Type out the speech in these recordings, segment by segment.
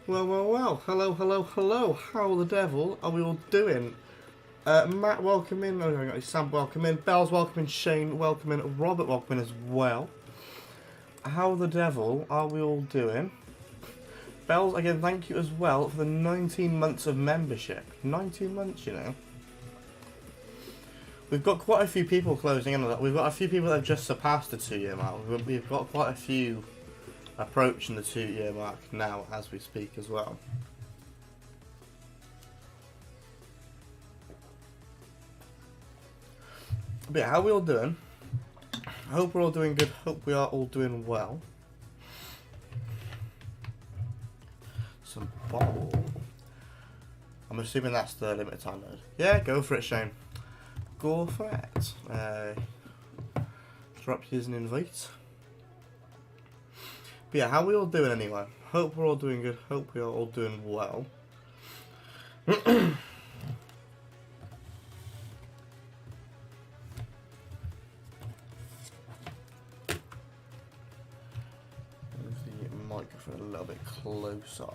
Well, hello, how the devil are we all doing? Matt, welcome in, Sam, welcome in, Bells, welcome in, Shane, welcome in, Robert, welcome in as well. How the devil are we all doing? Bells, again, thank you as well for the 19 months of membership. 19 months, you know. We've got quite a few people closing in on that. We've got a few people that have just surpassed the 2-year mark. We've got quite a few approaching the 2-year mark now as we speak as well. But yeah, how are we all doing? I hope we're all doing good. Hope we are all doing well. Some bottle. I'm assuming that's the limited time mode. Yeah, go for it, Shane. Go for it. Drop you as an invite. But yeah, how are we all doing anyway? Hope we're all doing good. Hope we are all doing well. Microphone a little bit closer.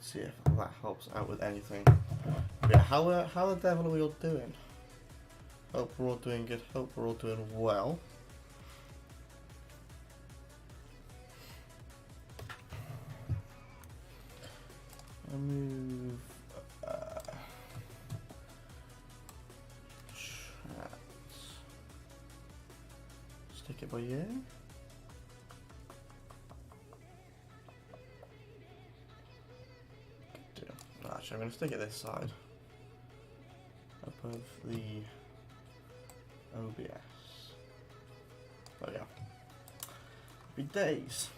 See if that helps out with anything. But yeah, how the devil are we all doing? Hope we're all doing good. Hope we're all doing well. I move. Chat. Stick it by you. Actually, I'm going to stick it this side, above the OBS. Oh yeah. Happy days.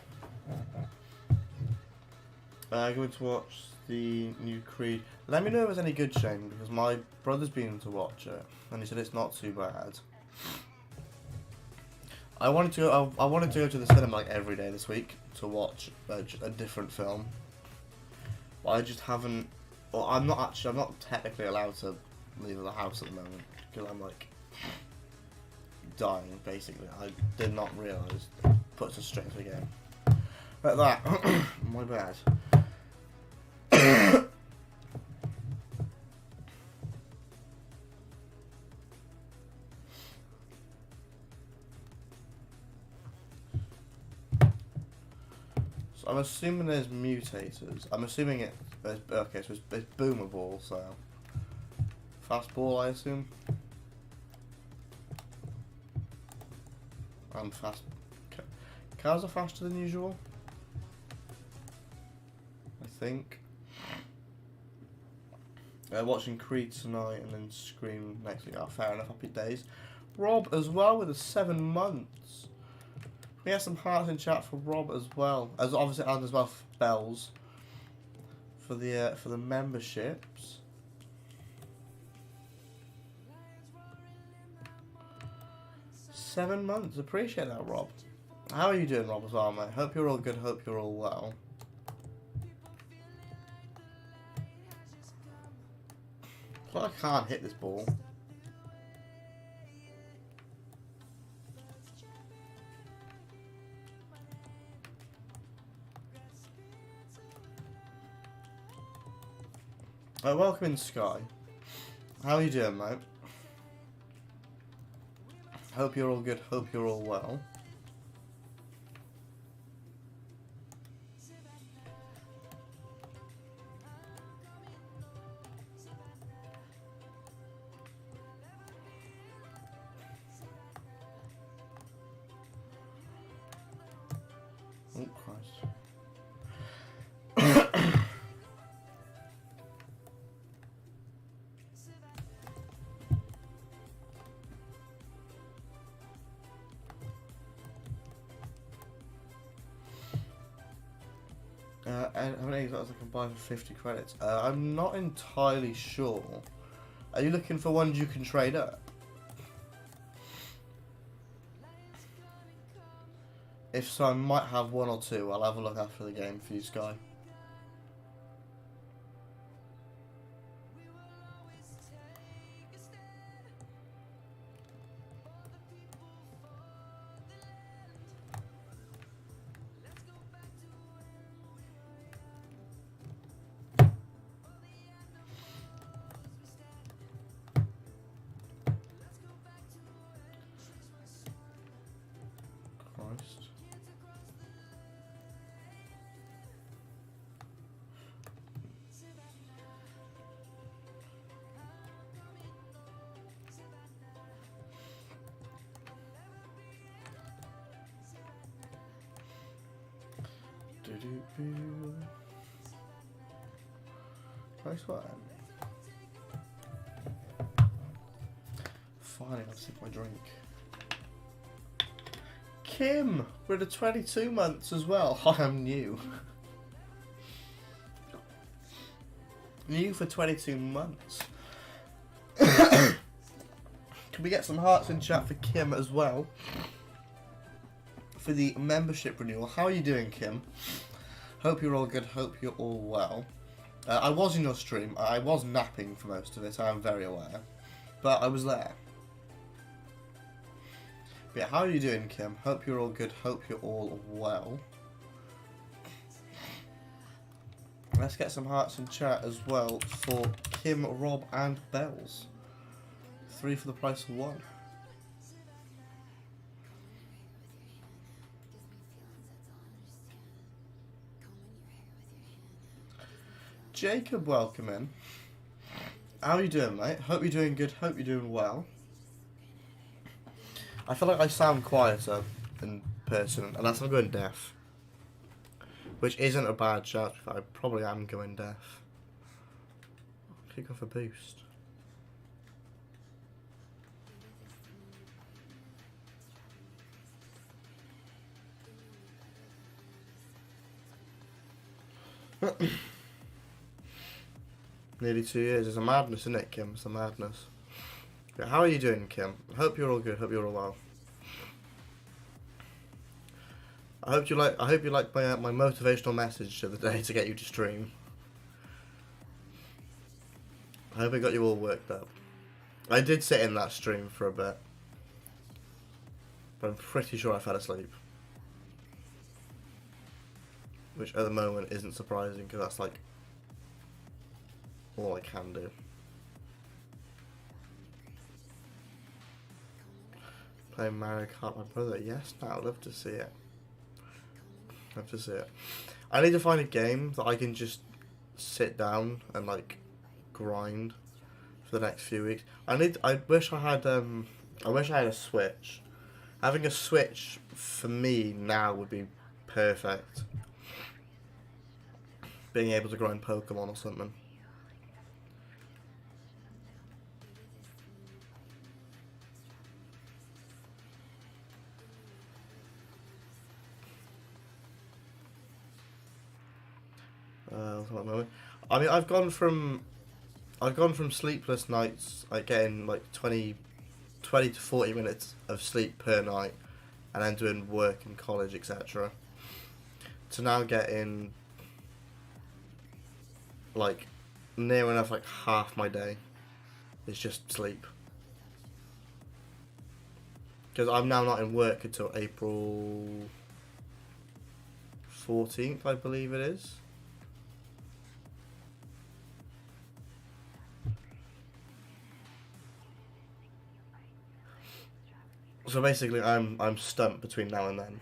Going to watch the new Creed. Let me know if it's any good, Shane, because my brother's been to watch it, and he said it's not too bad. I wanted to go to the cinema like every day this week to watch a different film. But I just haven't. Well, I'm not technically allowed to leave the house at the moment because I'm like dying. Basically, I did not realise it puts us straight into the game. Like that. My bad. So I'm assuming there's mutators. I'm assuming it. Okay, so it's boomer ball, so fast ball, I assume. And fast. Cars are faster than usual, I think. Watching Creed tonight and then Scream next week. Oh, fair enough. Happy days. Rob as well with the 7 months. We have some hearts in chat for Rob as well, as obviously and as well for Bells for the memberships. $7 months. Appreciate that, Rob. How are you doing, Rob, as well, mate? Hope you're all good. Hope you're all well. Well, I can't hit this ball. Welcome in, Sky. How are you doing, mate? Hope you're all good. Hope you're all well. Oh, Christ. How many exotics I can buy for 50 credits? I'm not entirely sure. Are you looking for ones you can trade up? If so, I might have one or two. I'll have a look after the game for you, Sky. Christ. Nice one. Finally, I'll sip my drink. Kim, we're at 22 months as well. I am new. New for 22 months. Can we get some hearts in chat for Kim as well? For the membership renewal. How are you doing, Kim? Hope you're all good. Hope you're all well. I was in your stream. I was napping for most of it. I am very aware. But I was there. But yeah, how are you doing, Kim? Hope you're all good. Hope you're all well. Let's get some hearts in chat as well for Kim, Rob, and Bells. 3 for the price of 1. Jacob, welcome in. How are you doing, mate? Hope you're doing good. Hope you're doing well. I feel like I sound quieter in person, unless I'm going deaf. Which isn't a bad shout, but I probably am going deaf. Click off a boost. Nearly 2 years. It's a madness, isn't it, Kim? It's a madness. But how are you doing, Kim? Hope you're all good. Hope you're all well. I hope you like my motivational message of the day to get you to stream. I hope it got you all worked up. I did sit in that stream for a bit, but I'm pretty sure I fell asleep. Which at the moment isn't surprising because that's like all I can do. Playing Mario Kart, my brother. Yes, now I'd love to see it. Love to see it. I need to find a game that I can just sit down and like grind for the next few weeks. I wish I had a Switch. Having a Switch for me now would be perfect. Being able to grind Pokemon or something. I mean, I've gone from sleepless nights, like getting like 20 to 40 minutes of sleep per night, and then doing work and college, etc., to now getting like near enough like half my day is just sleep. Because I'm now not in work until April 14th, I believe it is. So basically, I'm stumped between now and then.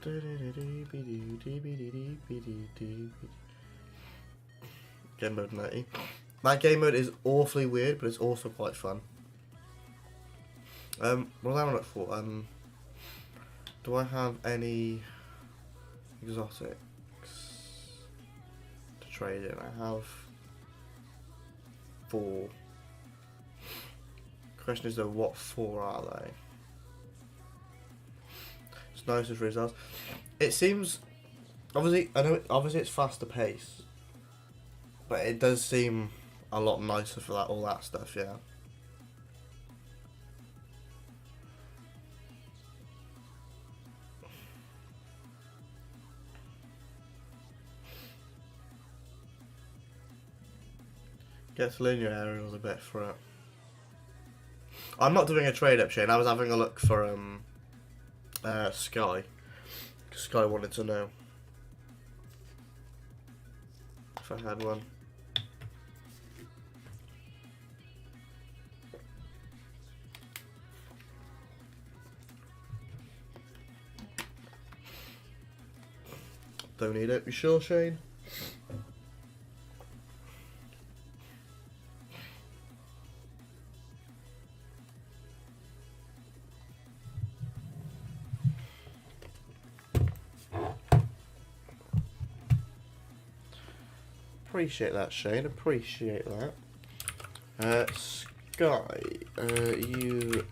Game mode 90. That game mode is awfully weird, but it's also quite fun. What was I on it for? Do I have any exotics to trade in? I have 4. Question is though, what 4 are they? It's nice with results. It seems, obviously, I know. Obviously, it's faster pace, but it does seem a lot nicer for that, all that stuff. Yeah. Get to learn your aerials a bit for it. I'm not doing a trade up, Shane. I was having a look for Sky. Sky wanted to know if I had one. Don't need it. You sure, Shane? Appreciate that, Shane. Appreciate that. Sky, you.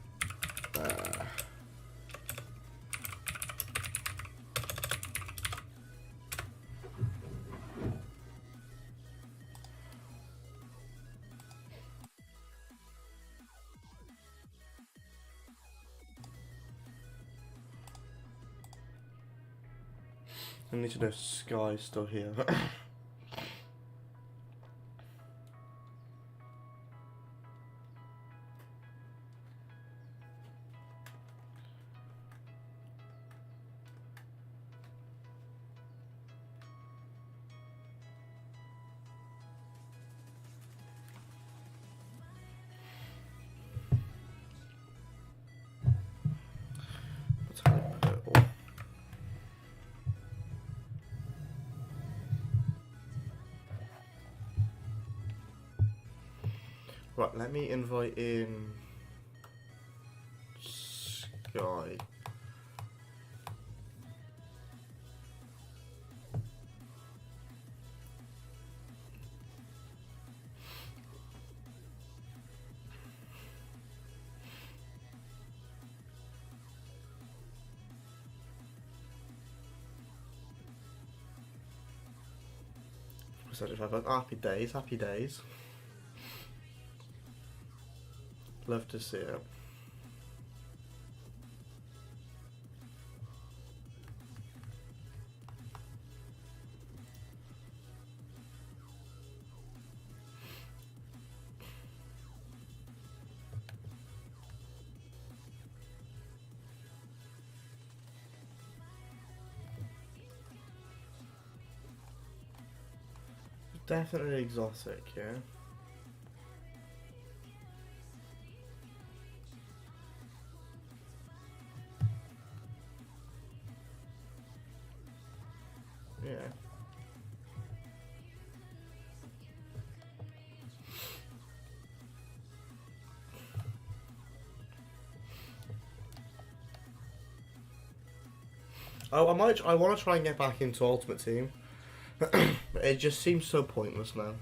I need to know if Sky's still here. Right, let me invite in Sky. Happy days, happy days. Love to see it. Definitely exotic, yeah. Yeah. Oh, I want to try and get back into Ultimate Team. But it just seems so pointless now.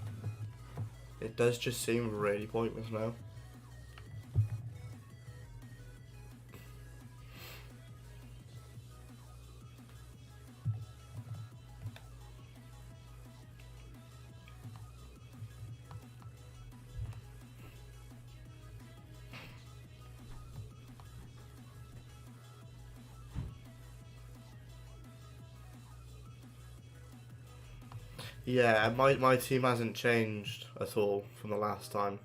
It does just seem really pointless now. Yeah, my team hasn't changed at all from the last time.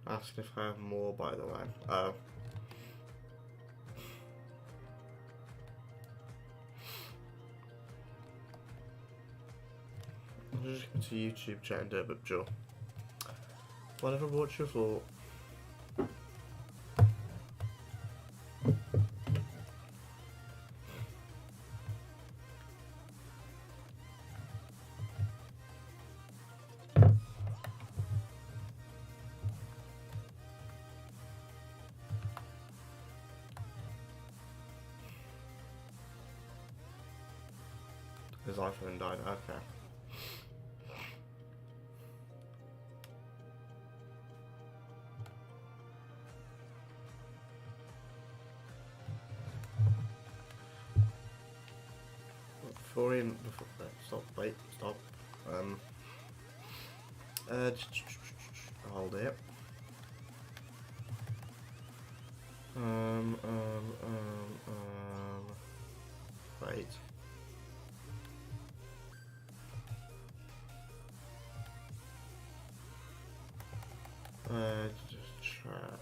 Ask if I have more, by the way. Oh. I'll just go to YouTube chat and do a bit, Joe. Whatever, what's your thought? his iPhone died. Okay. Stop, wait, stop. Hold it. Wait. Chat.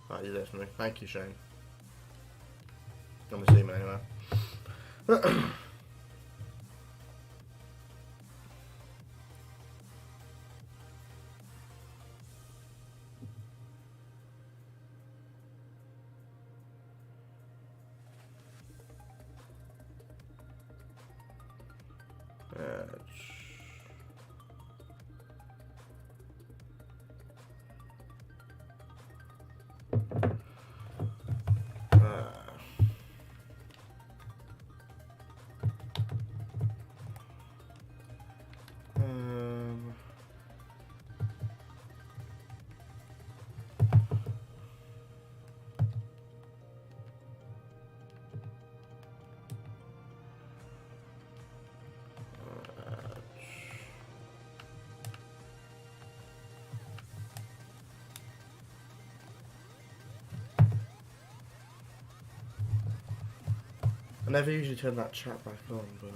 Right, you listening? Thank you, Shane. I'm assuming anyway. I never usually turn that chat back on, but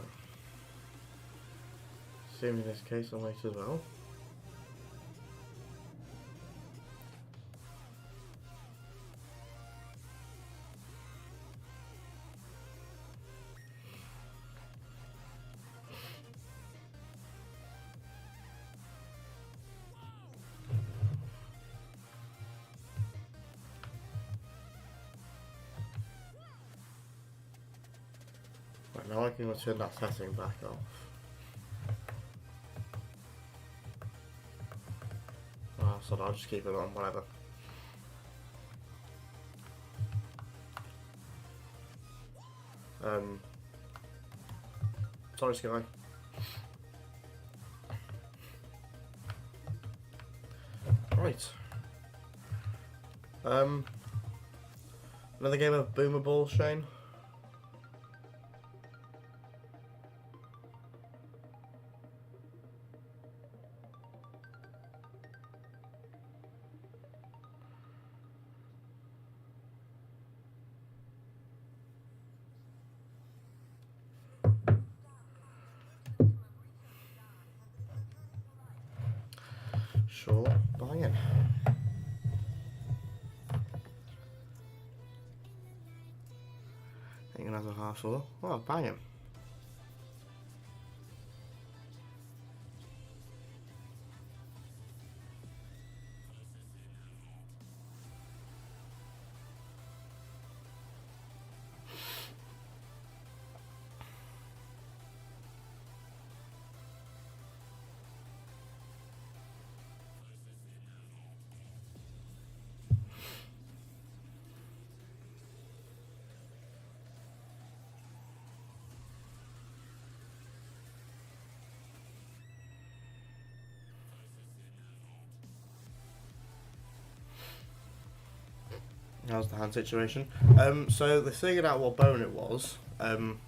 seems in this case I might as well. Right, now I can turn that setting back off. Oh, so I'll just keep it on, whatever. Sorry, Sky. Right. Another game of Boomer Ball, Shane. Sure, banging. Ain't gonna have a half full. Oh, banging. How's the hand situation? So they figured out what bone it was. I'm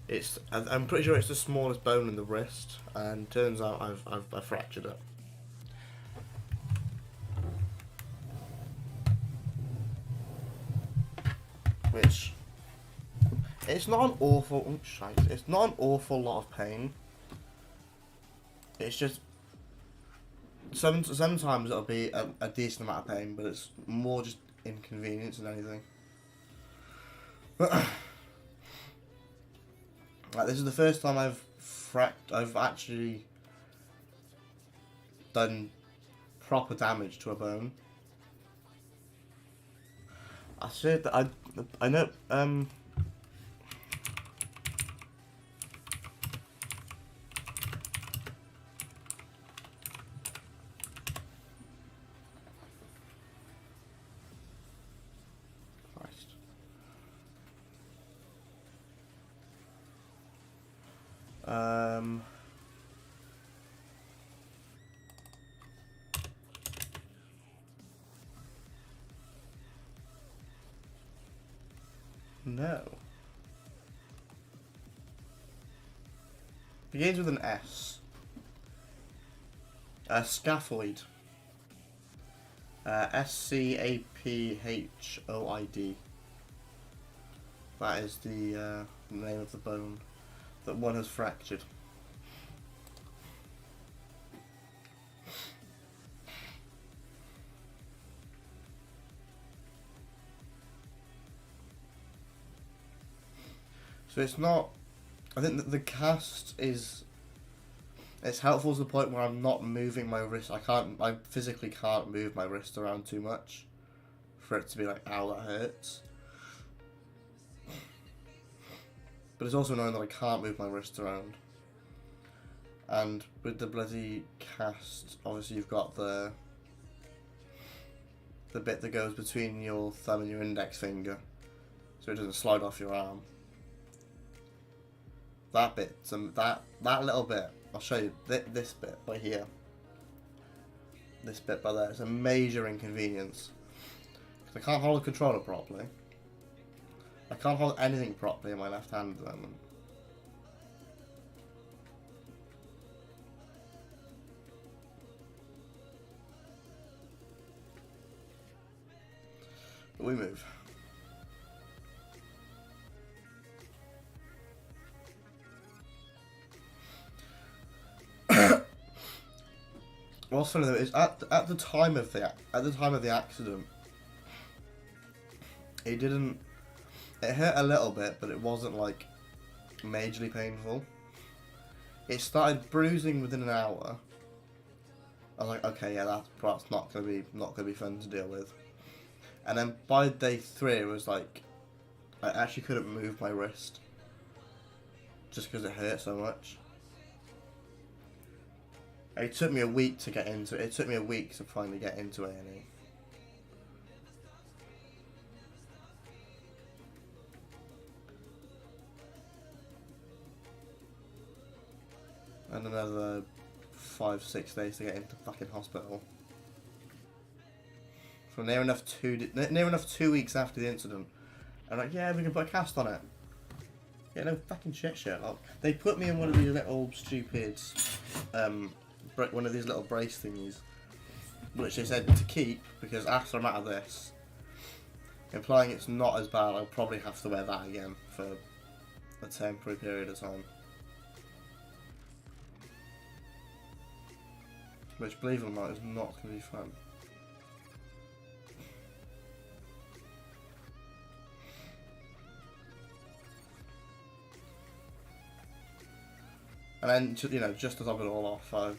pretty sure it's the smallest bone in the wrist, and turns out I've fractured it. Which it's not an awful. Oh, shite. It's not an awful lot of pain. It's just sometimes it'll be a decent amount of pain, but it's more just inconvenience than anything. Like, this is the first time I've actually done proper damage to a bone. I said that I know No. Begins with an S. Scaphoid. Scaphoid. That is the name of the bone that one has fractured. So it's not. I think that the cast is. It's helpful to the point where I'm not moving my wrist. I physically can't move my wrist around too much for it to be like, ow, that hurts. But it's also annoying that I can't move my wrist around. And with the bloody cast, obviously you've got the bit that goes between your thumb and your index finger, so it doesn't slide off your arm. That bit, that little bit, I'll show you this bit right here. This bit by there is a major inconvenience. Because I can't hold a controller properly. I can't hold anything properly in my left hand at the moment. But we move. What's funny though is at the time of the accident, it hurt a little bit, but it wasn't like majorly painful. It started bruising within an hour. I was like, okay, yeah, that's not gonna be fun to deal with. And then by day 3, it was like I actually couldn't move my wrist just because it hurt so much. It took me a week to get into it. It took me a week to finally get into A&E. And another 5-6 days to get into fucking hospital. So near enough 2 weeks after the incident. I'm like, yeah, we can put a cast on it. Yeah, no fucking shit, Sherlock. They put me in one of these little stupid, one of these little brace thingies, which they said to keep because after I'm out of this, implying it's not as bad, I'll probably have to wear that again for a temporary period of time. Which, believe it or not, is not going to be fun. And then, you know, just to top it all off, I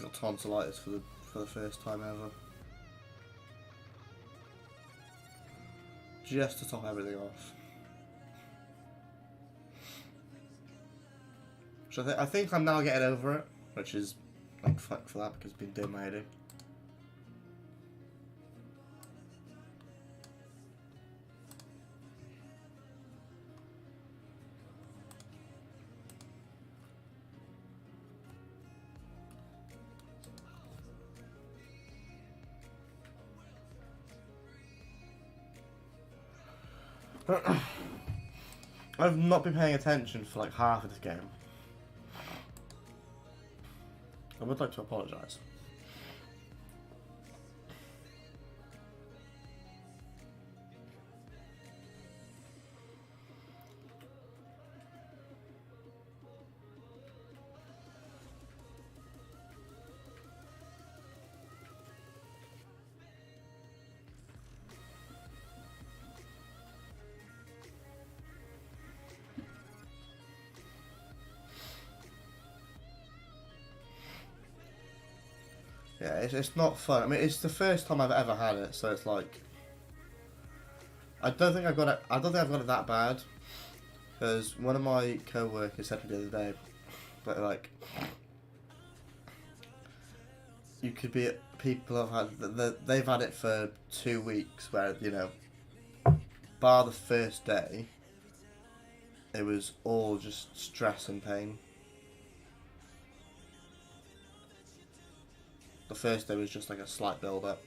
got tonsillitis for the first time ever. Just to top everything off. So I think I'm now getting over it, which is, like, fuck for that because it's been doing my head in. I've not been paying attention for like half of this game. I would like to apologise. Yeah, it's not fun. I mean, it's the first time I've ever had it, so it's like I don't think I've got it that bad, because one of my co-workers said to me the other day, but like you could be people have had they've had it for 2 weeks, where you know, bar the first day, it was all just stress and pain. the first day was just like a slight build up.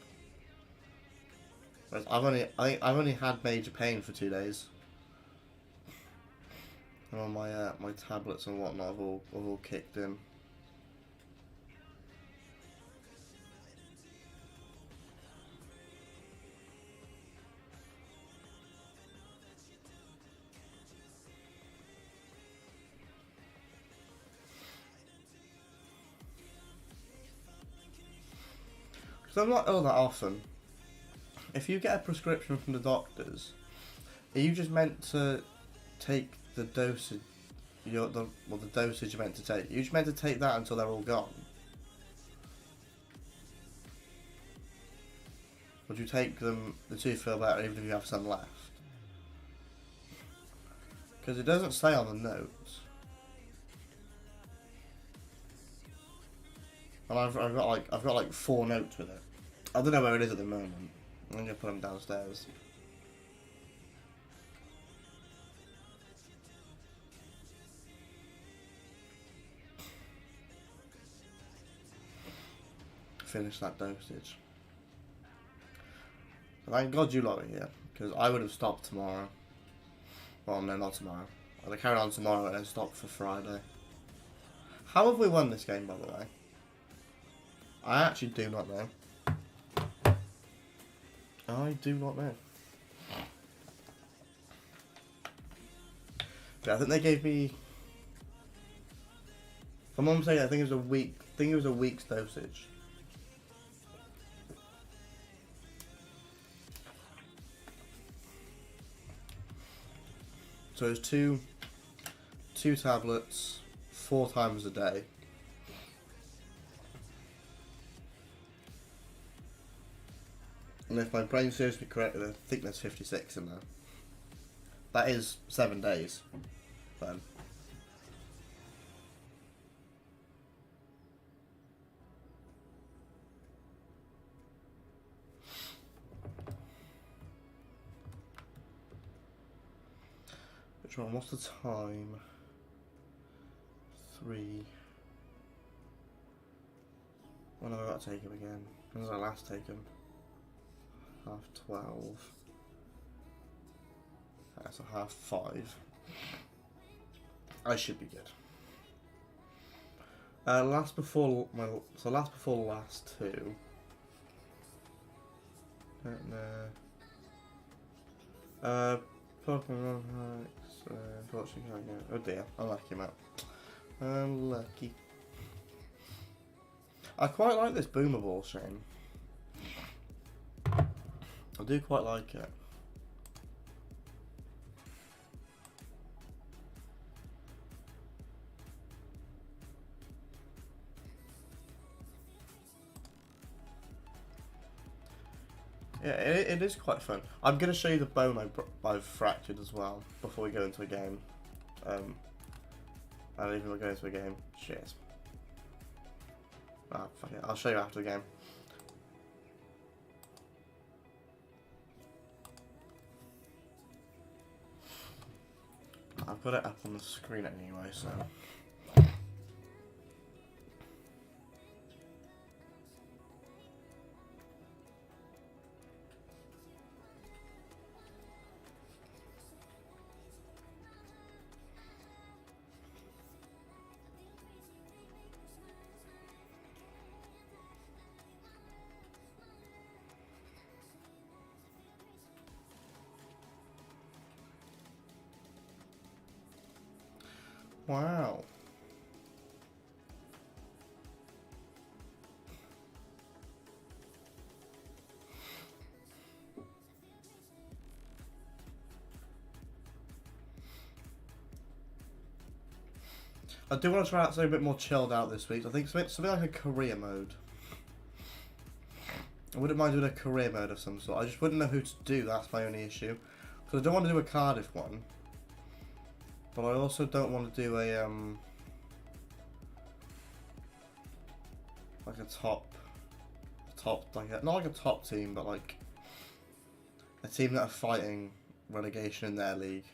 I've only had major pain for 2 days. And all my my tablets and whatnot have all kicked in. Because I'm not ill that often. If you get a prescription from the doctors, are you just meant to take the dosage? The dosage you're meant to take. You're just meant to take that until they're all gone. Would you take them until you feel better, even if you have some left? Because it doesn't say on the notes. And I've got like 4 notes with it. I don't know where it is at the moment. I'm gonna put them downstairs. Finish that dosage. Thank God you lot are here, because I would have stopped tomorrow. Well, no, not tomorrow. I'd have carried on tomorrow and then stopped for Friday. How have we won this game, by the way? I actually do not know. I do not know. But I think they gave me. If I'm not mistaken, I think it was a week. I think it was a week's dosage. So it's two tablets, 4 times a day. And if my brain serves me correctly, I think there's 56 in there. That is 7 days, then. Which one? What's the time? 3. When have I got to take him again? When was I last taken? 12:30. That's a 5:30. I should be good. Last before last 2. Unfortunately can't get. Oh dear, unlucky map. Unlucky. I quite like this boomer ball, Shane. I do quite like it. Yeah, it is quite fun. I'm going to show you the bone I've fractured as well before we go into a game. And even we're going into a game. Cheers. Ah, fuck it. I'll show you after the game. I've got it up on the screen anyway, so. Wow. I do want to try out something a bit more chilled out this week. I think something like a career mode. I wouldn't mind doing a career mode of some sort. I just wouldn't know who to do, that's my only issue. Because I don't want to do a Cardiff one. But I also don't want to do a, like a top, like not like a top team, but like a team that are fighting relegation in their league.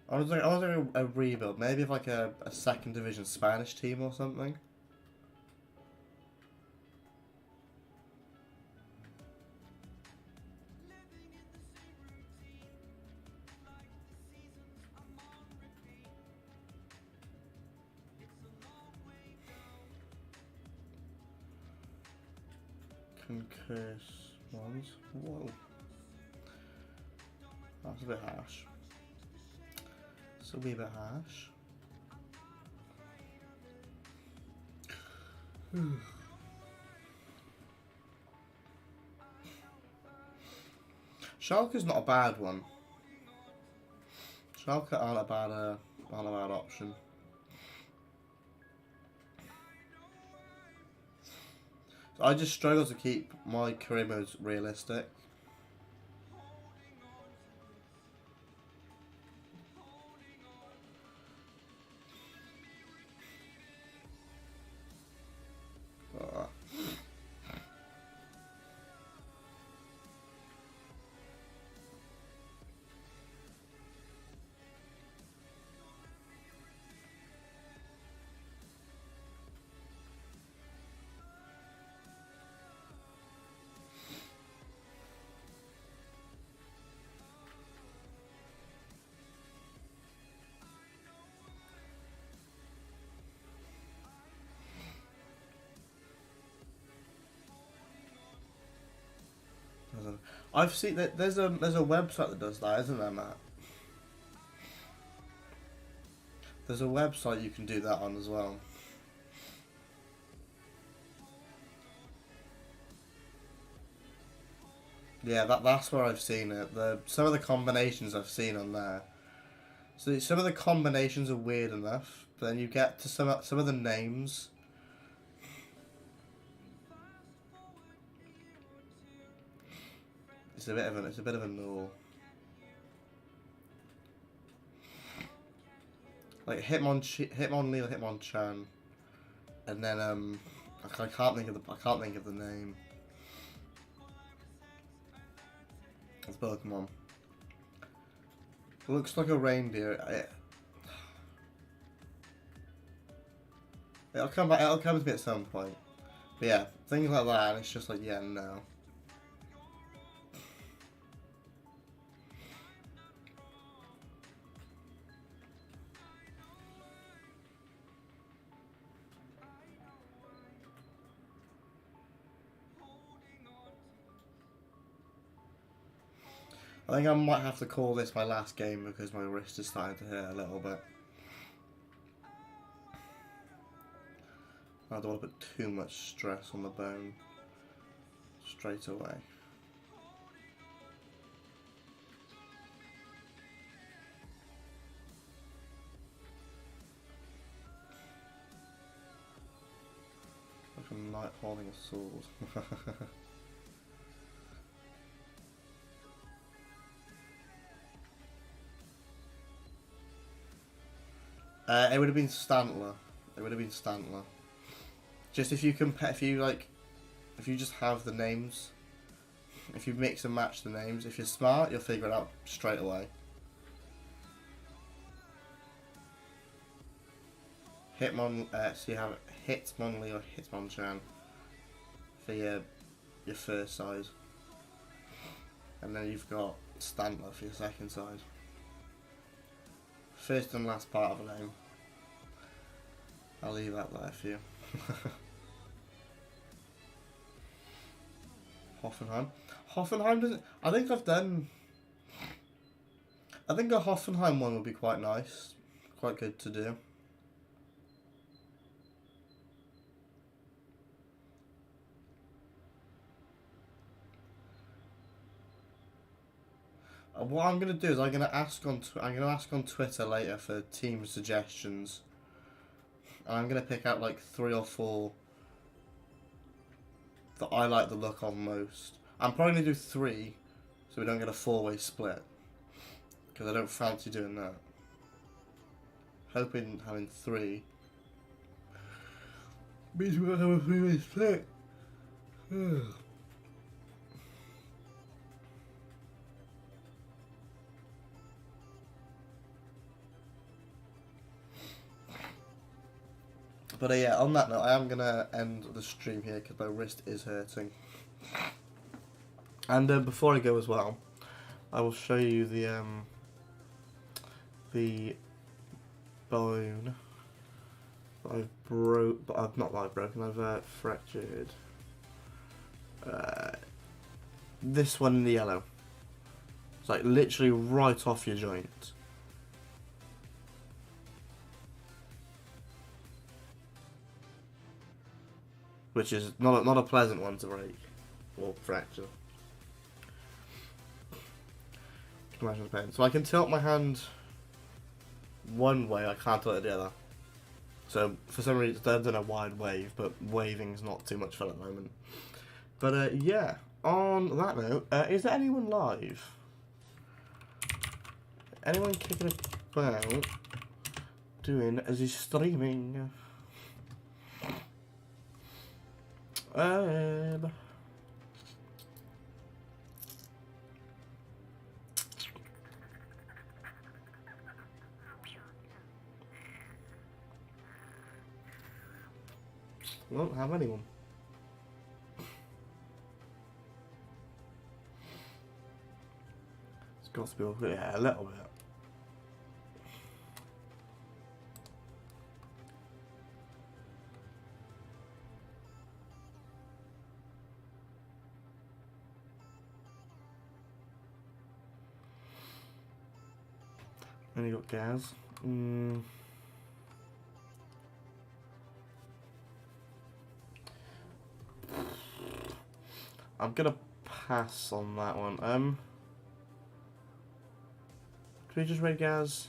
I was doing a rebuild, maybe of like a second division Spanish team or something. and curse ones. Whoa. That's a bit harsh. It's a wee bit harsh. Schalke's not a bad one. Schalke aren't a bad option. So I just struggle to keep my career modes realistic. I've seen that there's a website that does that, isn't there, Matt? There's a website you can do that on as well. Yeah, that's where I've seen it. Some of the combinations I've seen on there. So some of the combinations are weird enough, but then you get to some of the names. It's a bit of a null. Like Hitmonlee or Hitmonchan, and then I can't think of the name. It's Pokemon. It looks like a reindeer. It'll come back. It'll come to me at some point. But yeah, things like that. And it's just like, yeah, no. I think I might have to call this my last game because my wrist is starting to hurt a little bit. I don't want to put too much stress on the bone straight away. Like a knight holding a sword. It would have been Stantler. Just if you just have the names, if you mix and match the names, if you're smart, you'll figure it out straight away. So you have Hitmonlee or Hitmonchan for your first size, and then you've got Stantler for your second size. First and last part of a name. I'll leave that there for you. Hoffenheim doesn't. I think a Hoffenheim one would be quite nice, quite good to do. What I'm gonna do is I'm gonna ask on Twitter later for team suggestions, and I'm gonna pick out like 3 or 4 that I like the look of most. I'm probably gonna do 3, so we don't get a 4-way split, because I don't fancy doing that. Hoping having 3 means we won't have a 3-way split. But yeah, on that note, I am going to end the stream here because my wrist is hurting. And before I go as well, I will show you the bone that I've fractured. This one in the yellow. It's like literally right off your joint. Which is not a pleasant one to break or fracture. Imagine the pain. So I can tilt my hand one way, I can't tilt it the other. So for some reason, I don't know why I'd wave, but waving's not too much fun at the moment. But yeah, on that note, is there anyone live? Anyone kicking about doing as he's streaming? Won't have anyone. It's got to be a little bit. And you got Gaz. I'm gonna pass on that one. Can we just raid Gaz?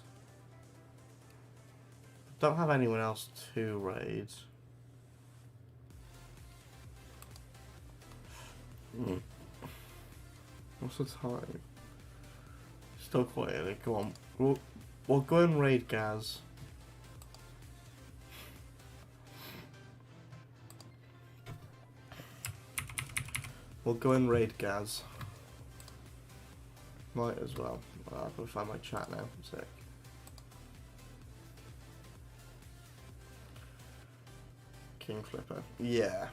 Don't have anyone else to raid. What's the time? Still quite early. Come on, we'll go and raid Gaz. We'll go and raid Gaz. Might as well. I'm gonna find my chat now. Sick. King Flipper. Yeah.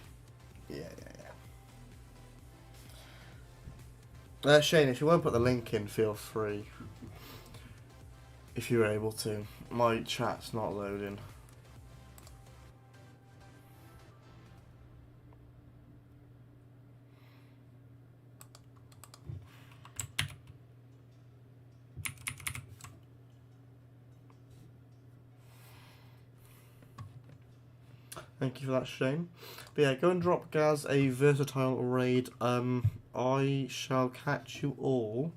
Shane, if you won't put the link in, feel free. If you're able to. My chat's not loading. Thank you for that, Shane. But yeah, go and drop Gaz a versatile raid. I shall catch you all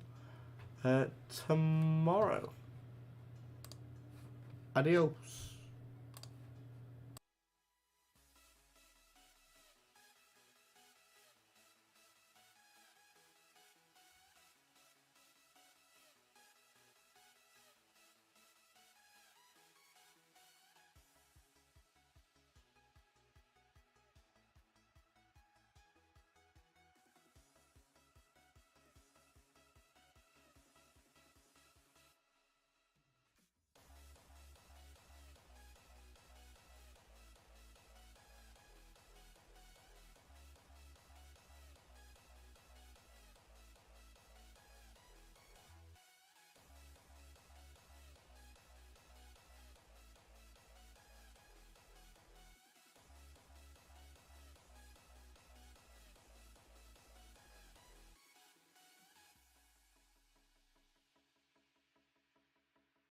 tomorrow. Adios.